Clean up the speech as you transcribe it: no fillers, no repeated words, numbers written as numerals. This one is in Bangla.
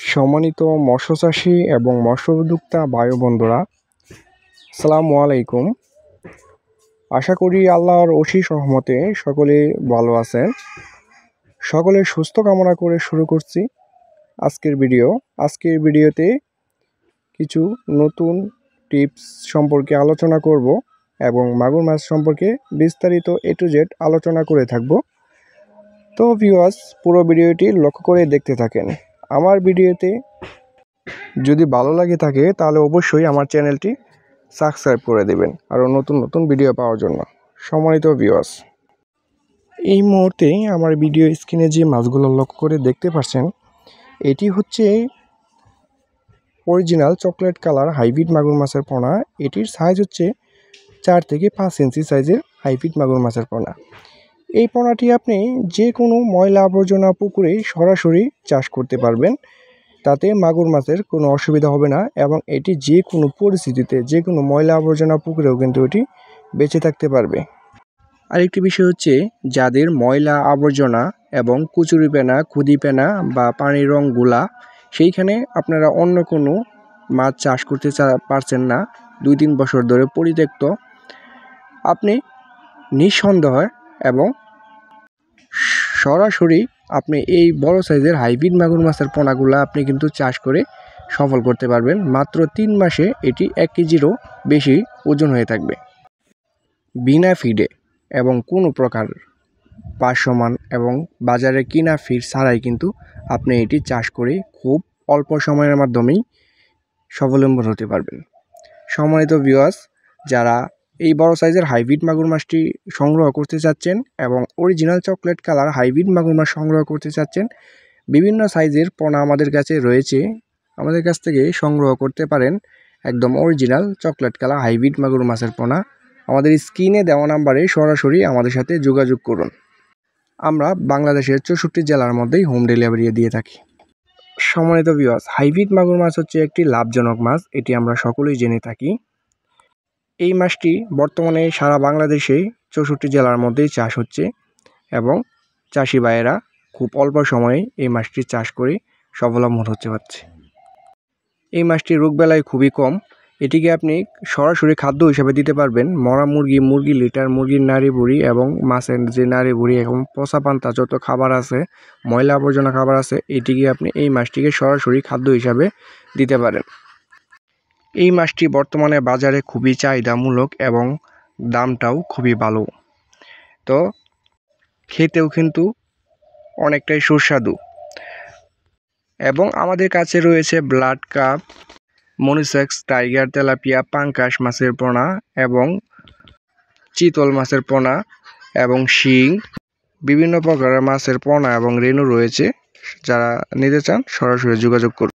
সম্মানিত মৎস্যচাষী এবং মৎস্য উদ্যোক্তা ভাই বন্ধুরা, আসসালামু আলাইকুম। আশা করি আল্লাহর অশেষ রহমতে সকলে ভালো আছেন। সকলের সুস্থ কামনা করে শুরু করছি আজকের ভিডিওতে কিছু নতুন টিপস সম্পর্কে আলোচনা করব এবং মাগুর মাছ সম্পর্কে বিস্তারিত A to Z আলোচনা করে থাকব। তো ভিউয়ার্স, পুরো ভিডিওটি লক্ষ্য করে দেখতে থাকেন। আমার ভিডিওতে যদি ভালো লাগে থাকে তাহলে অবশ্যই আমার চ্যানেলটি সাবস্ক্রাইব করে দেবেন আরও নতুন নতুন ভিডিও পাওয়ার জন্য। সম্মানিত ভিউয়ার্স, এই মুহূর্তে আমার ভিডিও স্ক্রিনে যে মাছগুলো লক্ষ্য করে দেখতে পাচ্ছেন, এটি হচ্ছে অরিজিনাল চকলেট কালার হাইব্রিড মাগুর মাছের পোনা। এটির সাইজ হচ্ছে 4 থেকে 5 ইঞ্চি সাইজের হাইব্রিড মাগুর মাছের পোনা। এই পোনাটি আপনি যে কোনো ময়লা আবর্জনা পুকুরে সরাসরি চাষ করতে পারবেন, তাতে মাগুর মাছের কোনো অসুবিধা হবে না এবং এটি যে কোনো পরিস্থিতিতে যে কোনো ময়লা আবর্জনা পুকুরেও কিন্তু এটি বেঁচে থাকতে পারবে। আরেকটি বিষয় হচ্ছে, যাদের ময়লা আবর্জনা এবং কচুরিপানা, খুদিপানা বা পানির রঙগুলা সেইখানে আপনারা অন্য কোনো মাছ চাষ করতে পারছেন না, 2-3 বছর ধরে পরিত্যক্ত, আপনি নিঃসন্দেহে এবং সরাসরি আপনি এই বড় সাইজের হাইব্রিড মাগুর মাছের পোনাগুলো আপনি কিন্তু চাষ করে সফল করতে পারবেন। মাত্র 3 মাসে এটি 1 কেজিরও বেশি ওজন হয়ে থাকবে। বিনা ফিডে এবং কোনো প্রকার পার্শ্বমান এবং বাজারে কিনা ফিড ছাড়াই কিন্তু আপনি এটি চাষ করে খুব অল্প সময়ের মাধ্যমেই স্বাবলম্বন হতে পারবেন। সম্মানিত ভিউয়ার্স, যারা এই বড় সাইজের হাইব্রিড মাগুর মাছটি সংগ্রহ করতে চাচ্ছেন এবং অরিজিনাল চকলেট কালার হাইব্রিড মাগুর মাছ সংগ্রহ করতে চাচ্ছেন, বিভিন্ন সাইজের পোনা আমাদের কাছে রয়েছে। আমাদের কাছ থেকে সংগ্রহ করতে পারেন একদম অরিজিনাল চকলেট কালার হাইব্রিড মাগুর মাছের পোনা। আমাদের স্ক্রিনে দেওয়া নাম্বারে সরাসরি আমাদের সাথে যোগাযোগ করুন। আমরা বাংলাদেশের 64 জেলার মধ্যেই হোম ডেলিভারি দিয়ে থাকি। সম্মানিত ভিউয়ার্স, হাইব্রিড মাগুর মাছ হচ্ছে একটি লাভজনক মাছ, এটি আমরা সকলেই জেনে থাকি। এই মাছটি বর্তমানে সারা বাংলাদেশে 64 জেলার মধ্যেই চাষ হচ্ছে এবং চাষি ভাইয়েরা খুব অল্প সময়ে এই মাছটি চাষ করে স্বাবলম্বন হতে পারছে। এই মাছটির রোগবেলায় খুবই কম। এটিকে আপনি সরাসরি খাদ্য হিসাবে দিতে পারবেন। মরা মুরগি, মুরগি লিটার, মুরগির নাড়ি বুড়ি এবং মাছের যে নাড়ি বুড়ি এবং পচা পান্তা যত খাবার আছে, ময়লা আবর্জনা খাবার আছে, এটিকে আপনি এই মাছটিকে সরাসরি খাদ্য হিসাবে দিতে পারেন। এই মাছটি বর্তমানে বাজারে খুবই চাহিদামূলক এবং দামটাও খুবই ভালো। তো খেতেও কিন্তু অনেকটাই সুস্বাদু। এবং আমাদের কাছে রয়েছে ব্লাড কাপ, মনিসেক্স, টাইগার, তেলাপিয়া, পাঙ্কাশ মাছের পোনা এবং চিতল মাছের পোনা এবং শিং, বিভিন্ন প্রকারের মাছের পোনা এবং রেণু রয়েছে। যারা নিতে চান সরাসরি যোগাযোগ করুন।